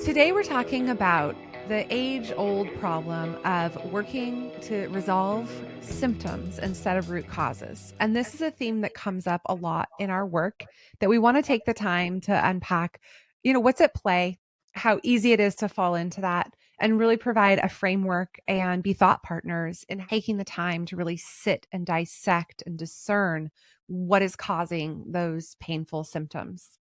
Today, we're talking about the age old problem of working to resolve symptoms instead of root causes. And this is a theme that comes up a lot in our work that we want to take the time to unpack, what's at play, how easy it is to fall into that, and really provide a framework and be thought partners in taking the time to really sit and dissect and discern what is causing those painful symptoms.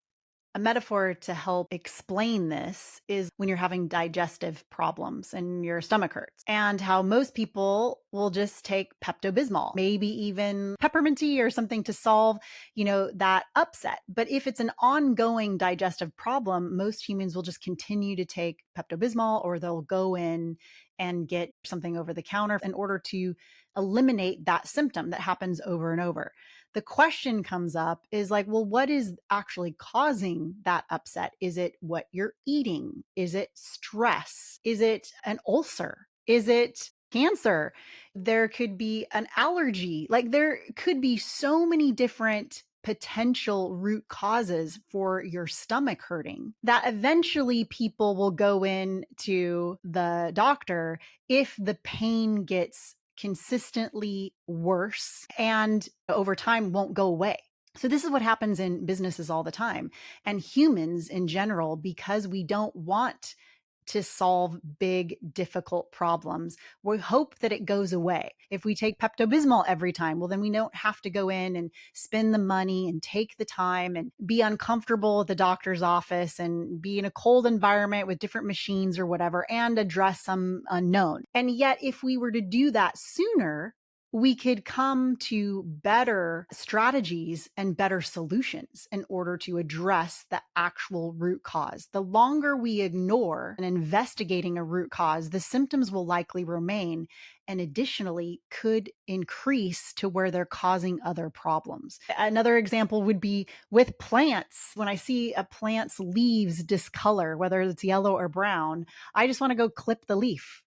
A metaphor to help explain this is when you're having digestive problems and your stomach hurts, and how most people will just take Pepto Bismol, maybe even peppermint tea or something to solve, that upset. But if it's an ongoing digestive problem, most humans will just continue to take Pepto Bismol, or they'll go in and get something over the counter in order to eliminate that symptom that happens over and over. The question comes up is like, well, what is actually causing that upset? Is it what you're eating? Is it stress? Is it an ulcer? Is it cancer? There could be an allergy. Like, there could be so many different potential root causes for your stomach hurting that eventually people will go in to the doctor if the pain gets consistently worse and over time won't go away. So, this is what happens in businesses all the time, and humans in general, because we don't want to solve big, difficult problems. We hope that it goes away. If we take Pepto Bismol every time, well, then we don't have to go in and spend the money and take the time and be uncomfortable at the doctor's office and be in a cold environment with different machines or whatever and address some unknown. And yet, if we were to do that sooner, we could come to better strategies and better solutions in order to address the actual root cause. The longer we ignore and investigating a root cause, the symptoms will likely remain and additionally could increase to where they're causing other problems. Another example would be with plants. When I see a plant's leaves discolor, whether it's yellow or brown, I just want to go clip the leaf.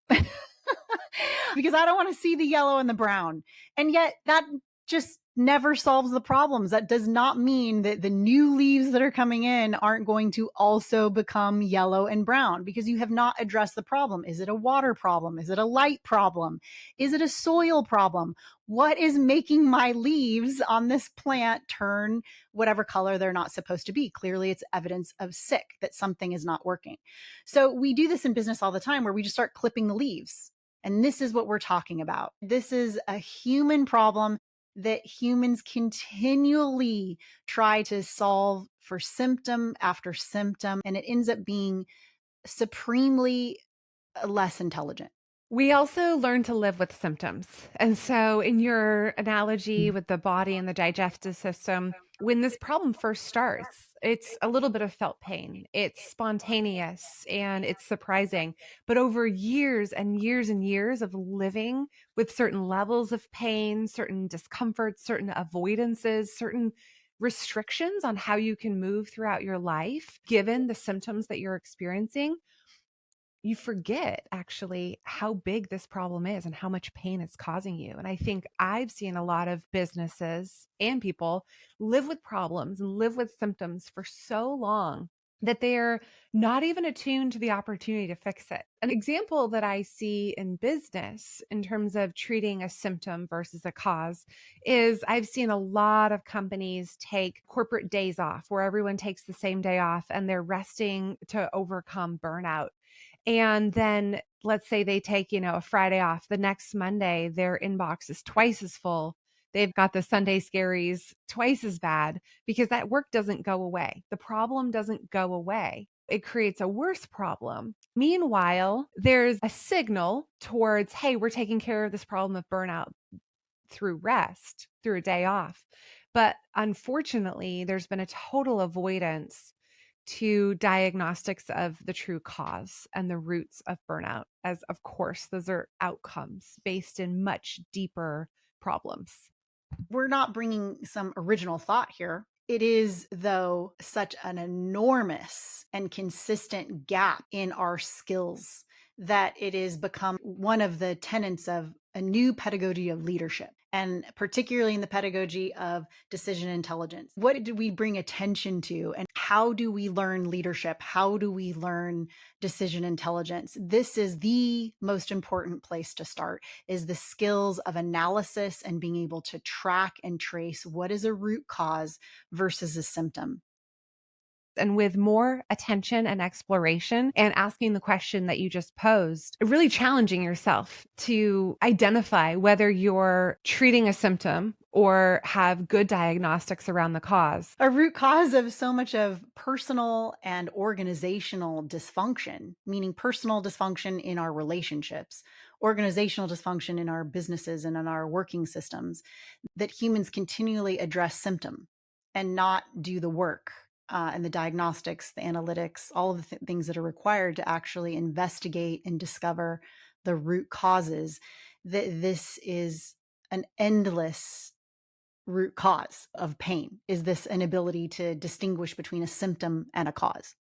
Because I don't want to see the yellow and the brown. And yet that just never solves the problems. That does not mean that the new leaves that are coming in aren't going to also become yellow and brown, because you have not addressed the problem. Is it a water problem? Is it a light problem? Is it a soil problem? What is making my leaves on this plant turn whatever color they're not supposed to be? Clearly, it's evidence of sick, that something is not working. So we do this in business all the time, where we just start clipping the leaves. And this is what we're talking about. This is a human problem that humans continually try to solve for symptom after symptom, and it ends up being supremely less intelligent. We also learn to live with symptoms. And so, in your analogy with the body and the digestive system, when this problem first starts, it's a little bit of felt pain. It's spontaneous and it's surprising. But over years and years and years of living with certain levels of pain, certain discomforts, certain avoidances, certain restrictions on how you can move throughout your life, given the symptoms that you're experiencing, you forget actually how big this problem is and how much pain it's causing you. And I think I've seen a lot of businesses and people live with problems and live with symptoms for so long that they're not even attuned to the opportunity to fix it. An example that I see in business in terms of treating a symptom versus a cause is I've seen a lot of companies take corporate days off where everyone takes the same day off and they're resting to overcome burnout. And then let's say they take, a Friday off. The next Monday, their inbox is twice as full. They've got the Sunday scaries twice as bad because that work doesn't go away. The problem doesn't go away. It creates a worse problem. Meanwhile, there's a signal towards, hey, we're taking care of this problem of burnout through rest, through a day off. But unfortunately, there's been a total avoidance to diagnostics of the true cause and the roots of burnout, as of course, those are outcomes based in much deeper problems. We're not bringing some original thought here. It is, though, such an enormous and consistent gap in our skills that it is become one of the tenets of a new pedagogy of leadership, and particularly in the pedagogy of decision intelligence. What do we bring attention to, and how do we learn leadership? How do we learn decision intelligence? This is the most important place to start, is the skills of analysis and being able to track and trace what is a root cause versus a symptom. And with more attention and exploration and asking the question that you just posed, really challenging yourself to identify whether you're treating a symptom or have good diagnostics around the cause. A root cause of so much of personal and organizational dysfunction, meaning personal dysfunction in our relationships, organizational dysfunction in our businesses and in our working systems, that humans continually address symptom and not do the work, and the diagnostics, the analytics, all of the things that are required to actually investigate and discover the root causes. That this is an endless root cause of pain, is this inability to distinguish between a symptom and a cause.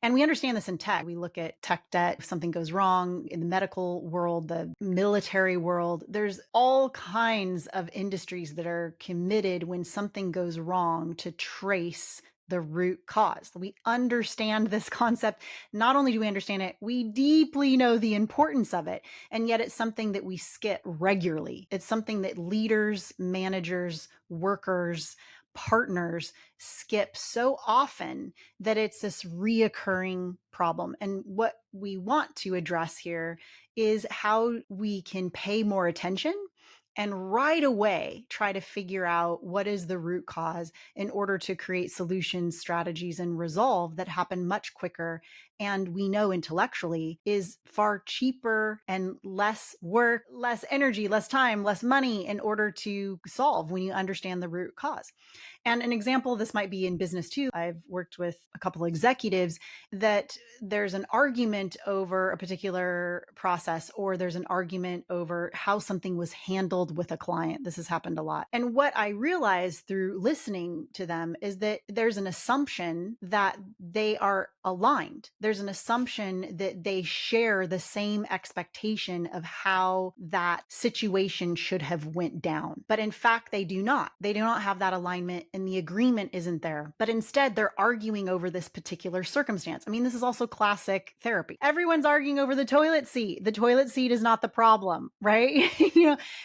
And we understand this in tech. We look at tech debt. If something goes wrong in the medical world, the military world, there's all kinds of industries that are committed when something goes wrong to trace the root cause. We understand this concept. Not only do we understand it, we deeply know the importance of it. And yet it's something that we skip regularly. It's something that leaders, managers, workers, partners skip so often that it's this reoccurring problem. And what we want to address here is how we can pay more attention and right away try to figure out what is the root cause in order to create solutions, strategies, and resolve that happen much quicker. And we know intellectually is far cheaper and less work, less energy, less time, less money in order to solve when you understand the root cause. And an example of this might be in business too. I've worked with a couple of executives that there's an argument over a particular process, or there's an argument over how something was handled with a client. This has happened a lot. And what I realized through listening to them is that there's an assumption that they are aligned. There's an assumption that they share the same expectation of how that situation should have went down. But in fact, they do not. They do not have that alignment, and the agreement isn't there. But instead, they're arguing over this particular circumstance. I mean, this is also classic therapy. Everyone's arguing over the toilet seat. The toilet seat is not the problem, right?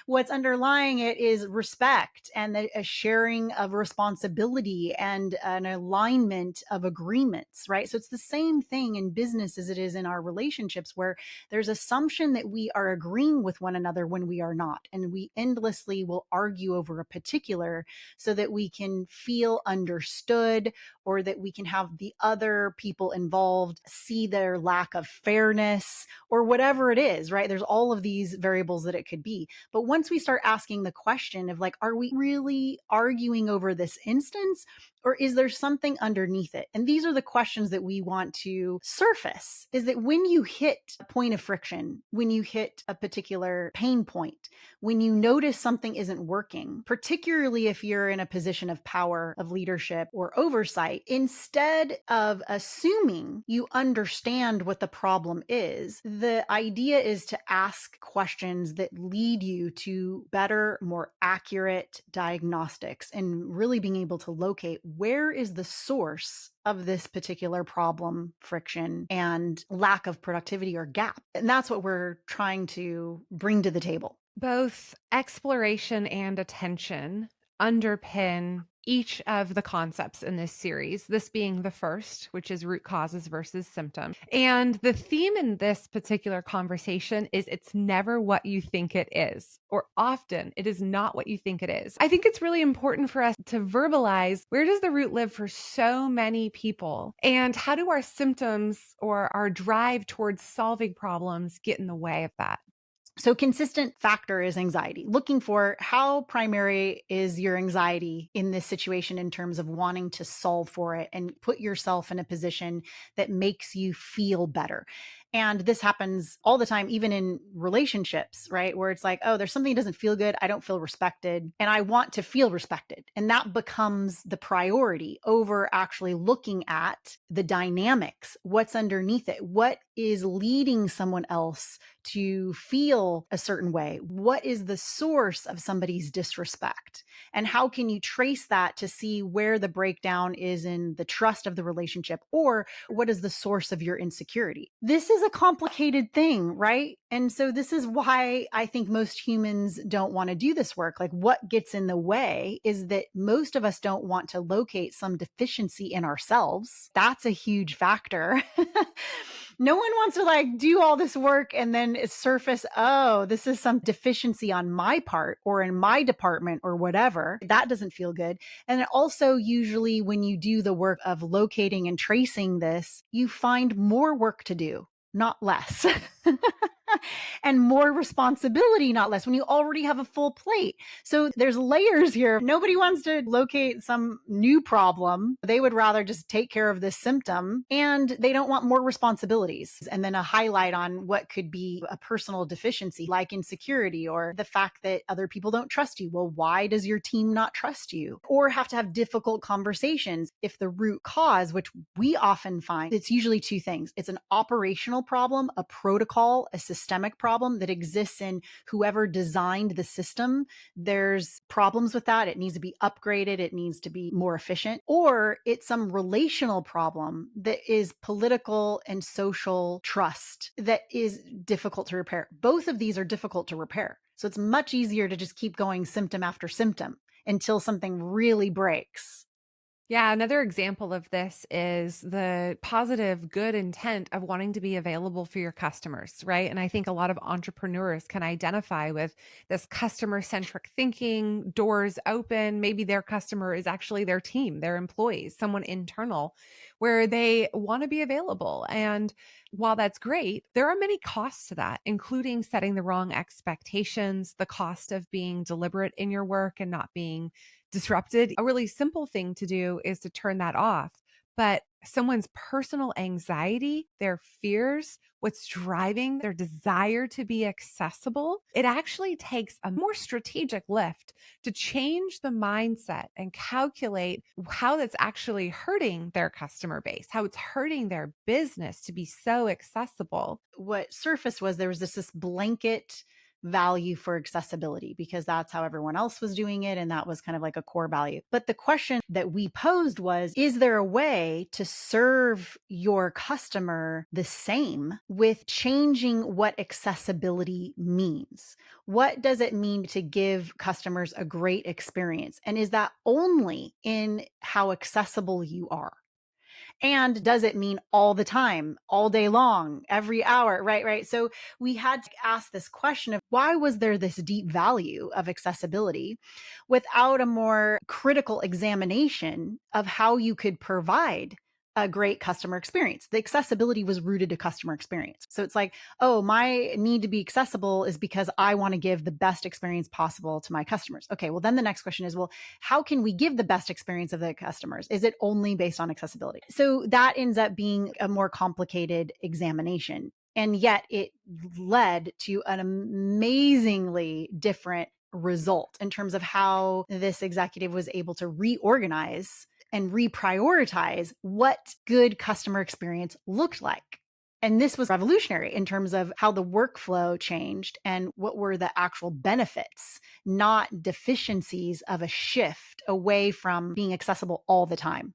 What's underlying it is respect and a sharing of responsibility and an alignment of agreements, right? So it's the same thing in business as it is in our relationships, where there's assumption that we are agreeing with one another when we are not. And we endlessly will argue over a particular so that we can feel understood, or that we can have the other people involved see their lack of fairness, or whatever it is, right? There's all of these variables that it could be. But once we start asking the question of like, are we really arguing over this instance, or is there something underneath it? And these are the questions that we want to surface, is that when you hit a point of friction, when you hit a particular pain point, when you notice something isn't working, particularly if you're in a position of power, of leadership, or oversight, instead of assuming you understand what the problem is, the idea is to ask questions that lead you to better, more accurate diagnostics, and really being able to locate where is the source of this particular problem, friction, and lack of productivity or gap. And that's what we're trying to bring to the table. Both exploration and attention underpin each of the concepts in this series, this being the first, which is root causes versus symptoms. And the theme in this particular conversation is it's never what you think it is, or often it is not what you think it is. I think it's really important for us to verbalize, where does the root live for so many people? And how do our symptoms or our drive towards solving problems get in the way of that? So, consistent factor is anxiety. Looking for how primary is your anxiety in this situation in terms of wanting to solve for it and put yourself in a position that makes you feel better. And this happens all the time, even in relationships, right? Where it's like, oh, there's something that doesn't feel good. I don't feel respected. And I want to feel respected. And that becomes the priority over actually looking at the dynamics, what's underneath it, what is leading someone else to feel a certain way, what is the source of somebody's disrespect, and how can you trace that to see where the breakdown is in the trust of the relationship, or what is the source of your insecurity? This is a complicated thing, right? And so this is why I think most humans don't want to do this work. Like, what gets in the way is that most of us don't want to locate some deficiency in ourselves. That's a huge factor. No one wants to like do all this work and then surface, oh, this is some deficiency on my part or in my department or whatever. That doesn't feel good. And also, usually, when you do the work of locating and tracing this, you find more work to do, not less. And more responsibility, not less, when you already have a full plate. So there's layers here. Nobody wants to locate some new problem. They would rather just take care of this symptom, and they don't want more responsibilities. And then a highlight on what could be a personal deficiency, like insecurity or the fact that other people don't trust you. Well, why does your team not trust you? Or have to have difficult conversations if the root cause, which we often find, it's usually two things. It's an operational problem, a protocol, a systemic problem that exists in whoever designed the system. There's problems with that. It needs to be upgraded. It needs to be more efficient. Or it's some relational problem that is political and social trust that is difficult to repair. Both of these are difficult to repair. So it's much easier to just keep going symptom after symptom until something really breaks. Yeah, another example of this is the positive, good intent of wanting to be available for your customers, right? And I think a lot of entrepreneurs can identify with this customer centric thinking, doors open. Maybe their customer is actually their team, their employees, someone internal, where they want to be available. And while that's great, there are many costs to that, including setting the wrong expectations, the cost of being deliberate in your work and not being disrupted. A really simple thing to do is to turn that off. But someone's personal anxiety, their fears, what's driving their desire to be accessible, it actually takes a more strategic lift to change the mindset and calculate how that's actually hurting their customer base, how it's hurting their business to be so accessible. What surfaced was there was this blanket value for accessibility because that's how everyone else was doing it. And that was kind of like a core value. But the question that we posed was, is there a way to serve your customer the same with changing what accessibility means? What does it mean to give customers a great experience? And is that only in how accessible you are? And does it mean all the time, all day long, every hour? Right, right. So we had to ask this question of why was there this deep value of accessibility without a more critical examination of how you could provide a great customer experience. The accessibility was rooted to customer experience. So it's like, oh, my need to be accessible is because I want to give the best experience possible to my customers. Okay, well, then the next question is, well, how can we give the best experience of the customers? Is it only based on accessibility? So that ends up being a more complicated examination. And yet it led to an amazingly different result in terms of how this executive was able to reorganize and reprioritize what good customer experience looked like. And this was revolutionary in terms of how the workflow changed and what were the actual benefits, not deficiencies of a shift away from being accessible all the time.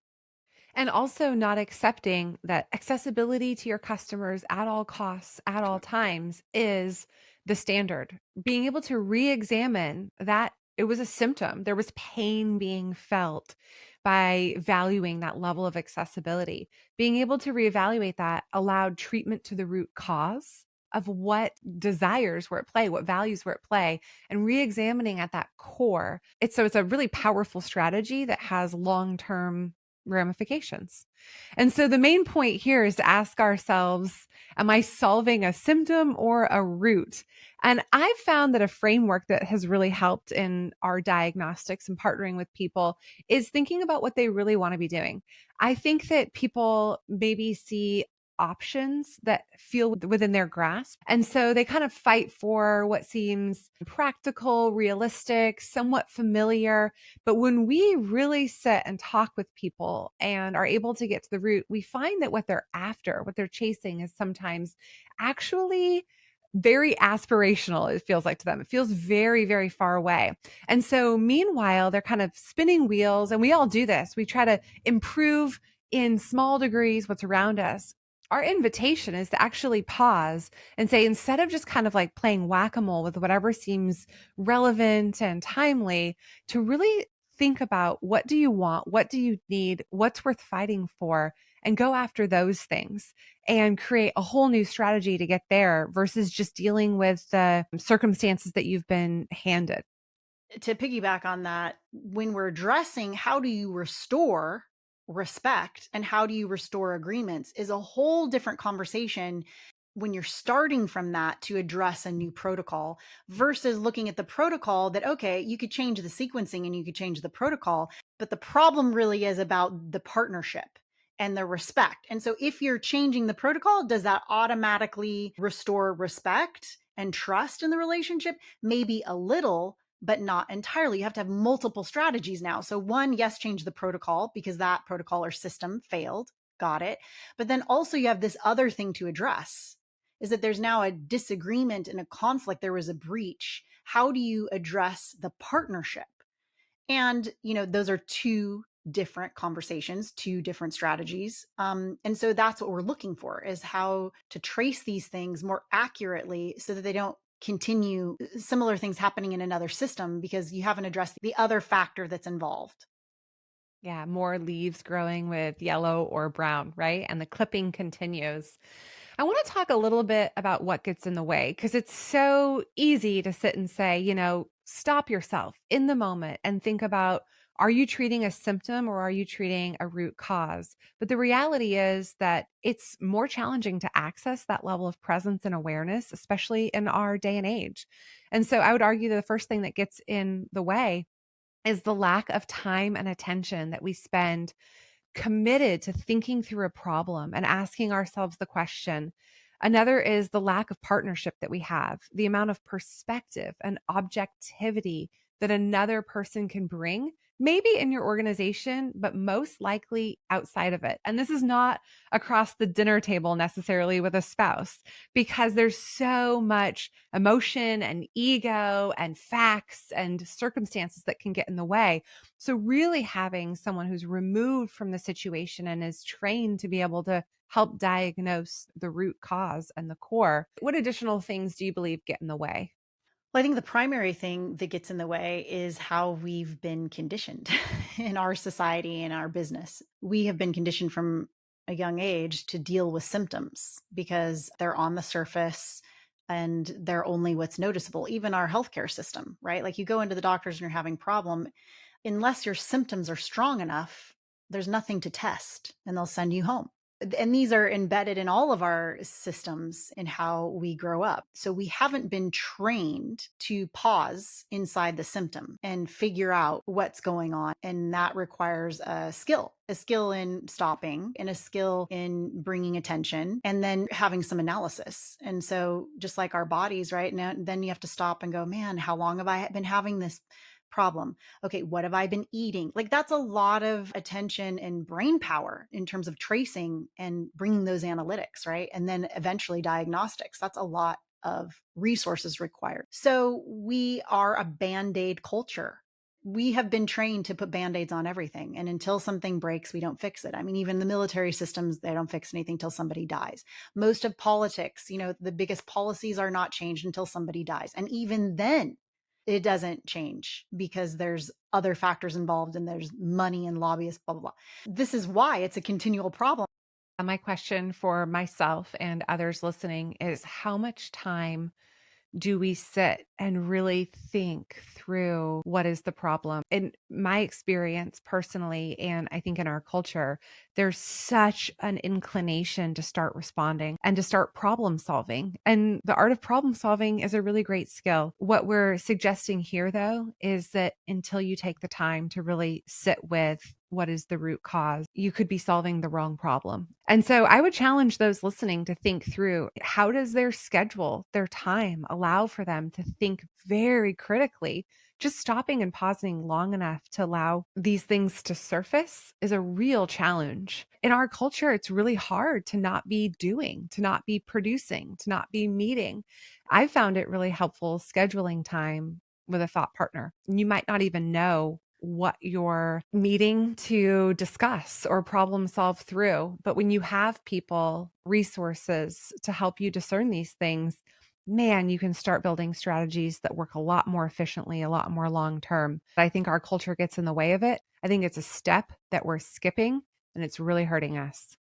And also not accepting that accessibility to your customers at all costs, at all times is the standard. Being able to re examine that it was a symptom, there was pain being felt by valuing that level of accessibility. Being able to reevaluate that allowed treatment to the root cause of what desires were at play, what values were at play, and re-examining at that core. It's a really powerful strategy that has long-term ramifications. And so the main point here is to ask ourselves, am I solving a symptom or a root? And I've found that a framework that has really helped in our diagnostics and partnering with people is thinking about what they really want to be doing. I think that people maybe see options that feel within their grasp. And so they kind of fight for what seems practical, realistic, somewhat familiar. But when we really sit and talk with people and are able to get to the root, we find that what they're after, what they're chasing is sometimes actually very aspirational, it feels like to them. It feels very, very far away. And so, meanwhile, they're kind of spinning wheels, and we all do this. We try to improve in small degrees what's around us. Our invitation is to actually pause and say, instead of just kind of like playing whack a mole with whatever seems relevant and timely, to really think about, what do you want? What do you need? What's worth fighting for? And go after those things and create a whole new strategy to get there versus just dealing with the circumstances that you've been handed. To piggyback on that, when we're addressing how do you restore respect and how do you restore agreements is a whole different conversation when you're starting from that to address a new protocol versus looking at the protocol that, okay, you could change the sequencing and you could change the protocol, but the problem really is about the partnership and the respect. And so if you're changing the protocol, does that automatically restore respect and trust in the relationship? Maybe a little, but not entirely. You have to have multiple strategies now. So, one, yes, change the protocol because that protocol or system failed. Got it. But then also, you have this other thing to address is that there's now a disagreement and a conflict. There was a breach. How do you address the partnership? And, those are two different conversations, two different strategies. And so that's what we're looking for is how to trace these things more accurately so that they don't continue similar things happening in another system because you haven't addressed the other factor that's involved. Yeah, more leaves growing with yellow or brown, right? And the clipping continues. I want to talk a little bit about what gets in the way because it's so easy to sit and say, stop yourself in the moment and think about, are you treating a symptom or are you treating a root cause? But the reality is that it's more challenging to access that level of presence and awareness, especially in our day and age. And so I would argue that the first thing that gets in the way is the lack of time and attention that we spend committed to thinking through a problem and asking ourselves the question. Another is the lack of partnership that we have, the amount of perspective and objectivity that another person can bring, maybe in your organization, but most likely outside of it. And this is not across the dinner table necessarily with a spouse, because there's so much emotion and ego and facts and circumstances that can get in the way. So, really having someone who's removed from the situation and is trained to be able to help diagnose the root cause and the core. What additional things do you believe get in the way? Well, I think the primary thing that gets in the way is how we've been conditioned in our society and our business. We have been conditioned from a young age to deal with symptoms because they're on the surface and they're only what's noticeable. Even our healthcare system, right? Like you go into the doctors and you're having problem, unless your symptoms are strong enough, there's nothing to test and they'll send you home. And these are embedded in all of our systems in how we grow up. So we haven't been trained to pause inside the symptom and figure out what's going on. And that requires a skill in stopping and a skill in bringing attention and then having some analysis. And so just like our bodies, right now, then you have to stop and go, man, how long have I been having this problem? Okay, what have I been eating? Like that's a lot of attention and brain power in terms of tracing and bringing those analytics, right? And then eventually diagnostics. That's a lot of resources required. So we are a band-aid culture. We have been trained to put band-aids on everything. And until something breaks, we don't fix it. I mean, even the military systems, they don't fix anything till somebody dies. Most of politics, the biggest policies are not changed until somebody dies. And even then, it doesn't change because there's other factors involved and there's money and lobbyists, blah, blah, blah. This is why it's a continual problem. My question for myself and others listening is, how much time do we sit and really think through what is the problem? In my experience personally, and I think in our culture, there's such an inclination to start responding and to start problem solving. And the art of problem solving is a really great skill. What we're suggesting here, though, is that until you take the time to really sit with what is the root cause, you could be solving the wrong problem. And so I would challenge those listening to think through, how does their schedule, their time allow for them to think very critically? Just stopping and pausing long enough to allow these things to surface is a real challenge. In our culture, it's really hard to not be doing, to not be producing, to not be meeting. I found it really helpful scheduling time with a thought partner. You might not even know what you're meeting to discuss or problem solve through. But when you have people, resources to help you discern these things, man, you can start building strategies that work a lot more efficiently, a lot more long term. I think our culture gets in the way of it. I think it's a step that we're skipping and it's really hurting us.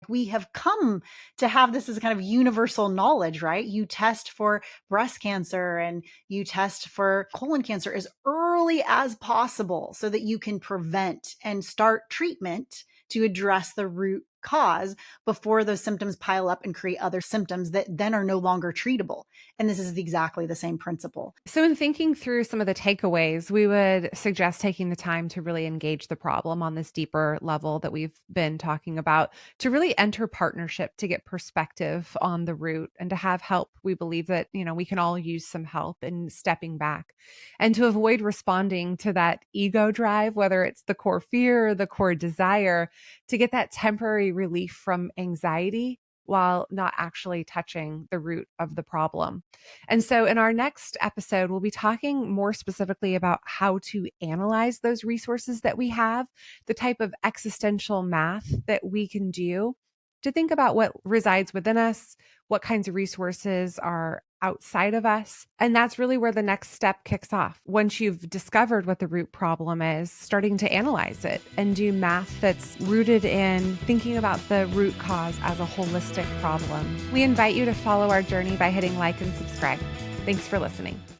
We have come to have this as a kind of universal knowledge, right? You test for breast cancer and you test for colon cancer as early as possible so that you can prevent and start treatment to address the root cause before those symptoms pile up and create other symptoms that then are no longer treatable. And this is exactly the same principle. So, in thinking through some of the takeaways, we would suggest taking the time to really engage the problem on this deeper level that we've been talking about, to really enter partnership to get perspective on the root and to have help. We believe that, we can all use some help in stepping back and to avoid responding to that ego drive, whether it's the core fear or the core desire, to get that temporary relief from anxiety while not actually touching the root of the problem. And so, in our next episode, we'll be talking more specifically about how to analyze those resources that we have, the type of existential math that we can do to think about what resides within us, what kinds of resources are outside of us. And that's really where the next step kicks off. Once you've discovered what the root problem is, starting to analyze it and do math that's rooted in thinking about the root cause as a holistic problem. We invite you to follow our journey by hitting like and subscribe. Thanks for listening.